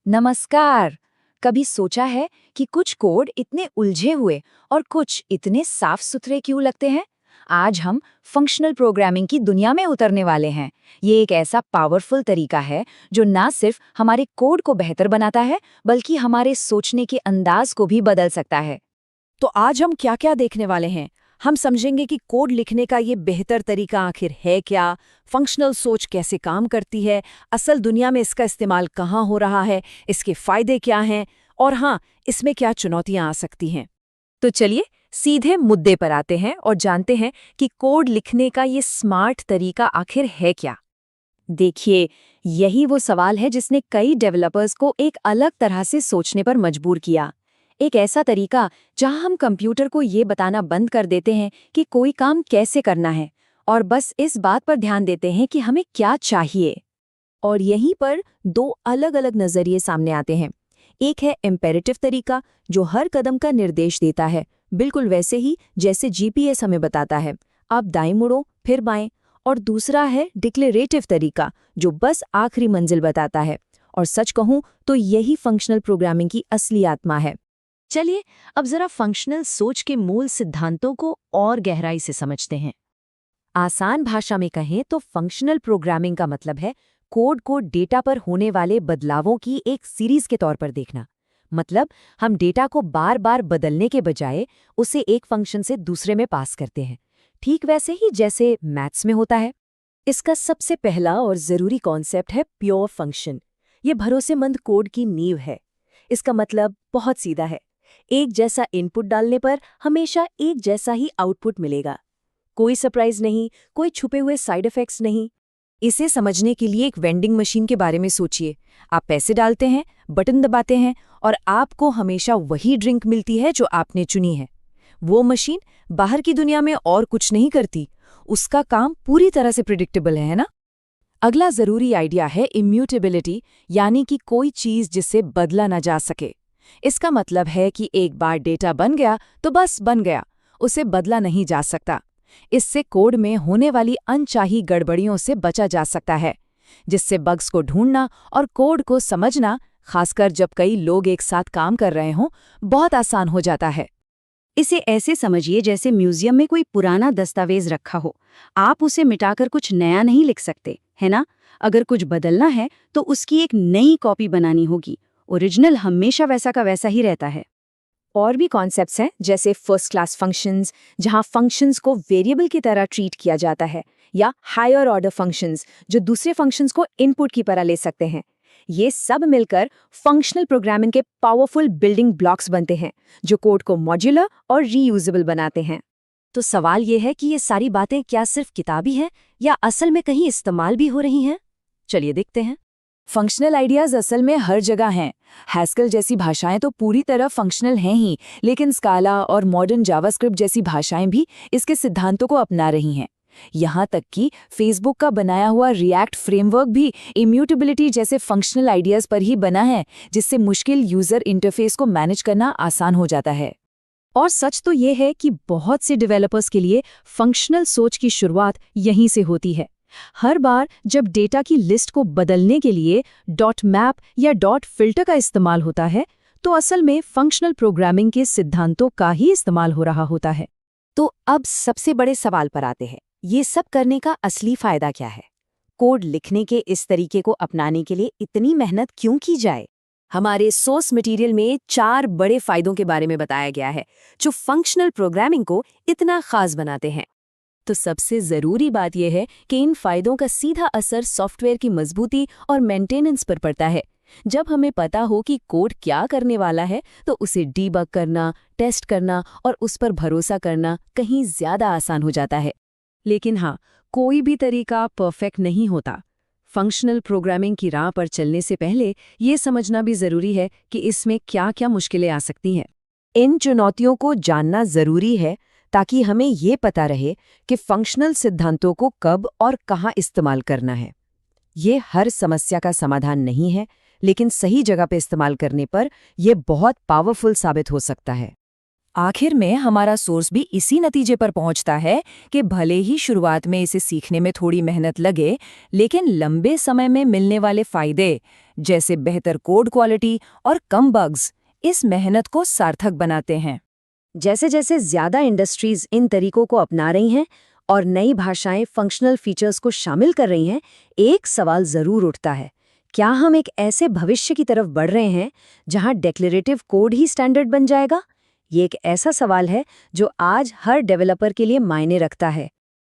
नमस्कार। कभी सोचा है कि कुछ कोड इतने उलझे हुए और कुछ इतने साफ सुथरे क्यों लगते हैं? आज हम फंक्शनल प्रोग्रामिंग की दुनिया में उतरने वाले हैं। ये एक ऐसा पावरफुल तरीका है जो ना सिर्फ हमारे कोड को बेहतर बनाता है, बल्कि हमारे सोचने के अंदाज को भी बदल सकता है। तो आज हम क्या क्या देखने वाले हैं? हम समझेंगे कि कोड लिखने का ये बेहतर तरीका आखिर है क्या, फंक्शनल सोच कैसे काम करती है, असल दुनिया में इसका इस्तेमाल कहाँ हो रहा है, इसके फायदे क्या हैं और हाँ, इसमें क्या चुनौतियां आ सकती हैं। तो चलिए सीधे मुद्दे पर आते हैं और जानते हैं कि कोड लिखने का ये स्मार्ट तरीका आखिर है क्या। देखिए, यही वो सवाल है जिसने कई डेवलपर्स को एक अलग तरह से सोचने पर मजबूर किया। एक ऐसा तरीका जहां हम कंप्यूटर को ये बताना बंद कर देते हैं कि कोई काम कैसे करना है और बस इस बात पर ध्यान देते हैं कि हमें क्या चाहिए। और यहीं पर दो अलग अलग नजरिए सामने आते हैं। एक है इम्पेरेटिव तरीका जो हर कदम का निर्देश देता है, बिल्कुल वैसे ही जैसे जीपीएस हमें बताता है, आप दाएं मुड़ो फिर बाएं। और दूसरा है डिक्लेरेटिव तरीका जो बस आखिरी मंजिल बताता है। और सच कहूं तो यही फंक्शनल प्रोग्रामिंग की असली आत्मा है। चलिए अब जरा फंक्शनल सोच के मूल सिद्धांतों को और गहराई से समझते हैं। आसान भाषा में कहें तो फंक्शनल प्रोग्रामिंग का मतलब है कोड को डेटा पर होने वाले बदलावों की एक सीरीज के तौर पर देखना। मतलब हम डेटा को बार बार बदलने के बजाय उसे एक फंक्शन से दूसरे में पास करते हैं, ठीक वैसे ही जैसे मैथ्स में होता है। इसका सबसे पहला और जरूरी कॉन्सेप्ट है प्योर फंक्शन। ये भरोसेमंद कोड की नींव है। इसका मतलब बहुत सीधा है, एक जैसा इनपुट डालने पर हमेशा एक जैसा ही आउटपुट मिलेगा। कोई सरप्राइज नहीं, कोई छुपे हुए साइड इफेक्ट्स नहीं। इसे समझने के लिए एक वेंडिंग मशीन के बारे में सोचिए। आप पैसे डालते हैं, बटन दबाते हैं और आपको हमेशा वही ड्रिंक मिलती है जो आपने चुनी है। वो मशीन बाहर की दुनिया में और कुछ नहीं करती, उसका काम पूरी तरह से प्रिडिक्टेबल है ना? अगला जरूरी आइडिया है इम्यूटेबिलिटी, यानी कि कोई चीज जिसे बदला ना जा सके। इसका मतलब है कि एक बार डेटा बन गया तो बस बन गया, उसे बदला नहीं जा सकता। इससे कोड में होने वाली अनचाही गड़बड़ियों से बचा जा सकता है, जिससे बग्स को ढूंढना और कोड को समझना, खासकर जब कई लोग एक साथ काम कर रहे हों, बहुत आसान हो जाता है। इसे ऐसे समझिए जैसे म्यूजियम में कोई पुराना दस्तावेज रखा हो। आप उसे मिटाकर कुछ नया नहीं लिख सकते, है ना? अगर कुछ बदलना है तो उसकी एक नई कॉपी बनानी होगी। ओरिजिनल हमेशा वैसा का वैसा ही रहता है। और भी कॉन्सेप्ट्स हैं जैसे फर्स्ट क्लास फंक्शंस, जहां फंक्शंस को वेरिएबल की तरह ट्रीट किया जाता है, या हायर ऑर्डर फंक्शंस जो दूसरे फंक्शंस को इनपुट की तरह ले सकते हैं। ये सब मिलकर फंक्शनल प्रोग्रामिंग के पावरफुल बिल्डिंग ब्लॉक्स बनते हैं जो कोड को मॉड्यूलर और रीयूजेबल बनाते हैं। तो सवाल ये है कि ये सारी बातें क्या सिर्फ किताबी हैं या असल में कहीं इस्तेमाल भी हो रही हैं? चलिए देखते हैं। फंक्शनल आइडियाज असल में हर जगह हैं। हैस्कल जैसी भाषाएं तो पूरी तरह फंक्शनल हैं ही, लेकिन स्काला और मॉडर्न जावास्क्रिप्ट जैसी भाषाएं भी इसके सिद्धांतों को अपना रही हैं। यहाँ तक कि फेसबुक का बनाया हुआ रिएक्ट फ्रेमवर्क भी इम्यूटेबिलिटी जैसे फंक्शनल आइडियाज पर ही बना है, जिससे मुश्किल यूजर इंटरफेस को मैनेज करना आसान हो जाता है। और सच तो ये है कि बहुत से डेवलपर्स के लिए फंक्शनल सोच की शुरुआत यहीं से होती है। हर बार जब डेटा की लिस्ट को बदलने के लिए डॉट मैप या डॉट फिल्टर का इस्तेमाल होता है, तो असल में फंक्शनल प्रोग्रामिंग के सिद्धांतों का ही इस्तेमाल हो रहा होता है। तो अब सबसे बड़े सवाल पर आते हैं, ये सब करने का असली फायदा क्या है? कोड लिखने के इस तरीके को अपनाने के लिए इतनी मेहनत क्यों की जाए? हमारे सोर्स मटेरियल में 4 बड़े फायदों के बारे में बताया गया है जो फंक्शनल प्रोग्रामिंग को इतना खास बनाते हैं। तो सबसे जरूरी बात यह है कि इन फायदों का सीधा असर सॉफ्टवेयर की मजबूती और मेंटेनेंस पर पड़ता है। जब हमें पता हो कि कोड क्या करने वाला है, तो उसे डीबग करना, टेस्ट करना और उस पर भरोसा करना कहीं ज्यादा आसान हो जाता है। लेकिन हाँ, कोई भी तरीका परफेक्ट नहीं होता। फंक्शनल प्रोग्रामिंग की राह पर चलने से पहले ये समझना भी जरूरी है कि इसमें क्या-क्या मुश्किलें आ सकती हैं। इन चुनौतियों को जानना जरूरी है ताकि हमें ये पता रहे कि फंक्शनल सिद्धांतों को कब और कहाँ इस्तेमाल करना है। ये हर समस्या का समाधान नहीं है, लेकिन सही जगह पे इस्तेमाल करने पर यह बहुत पावरफुल साबित हो सकता है। आखिर में हमारा सोर्स भी इसी नतीजे पर पहुंचता है कि भले ही शुरुआत में इसे सीखने में थोड़ी मेहनत लगे, लेकिन लंबे समय में मिलने वाले फायदे, जैसे बेहतर कोड क्वालिटी और कम बग्स, इस मेहनत को सार्थक बनाते हैं। जैसे जैसे ज्यादा इंडस्ट्रीज इन तरीकों को अपना रही हैं और नई भाषाएं फंक्शनल फीचर्स को शामिल कर रही हैं, एक सवाल जरूर उठता है, क्या हम एक ऐसे भविष्य की तरफ बढ़ रहे हैं जहां डिक्लेरेटिव कोड ही स्टैंडर्ड बन जाएगा? ये एक ऐसा सवाल है जो आज हर डेवलपर के लिए मायने रखता है।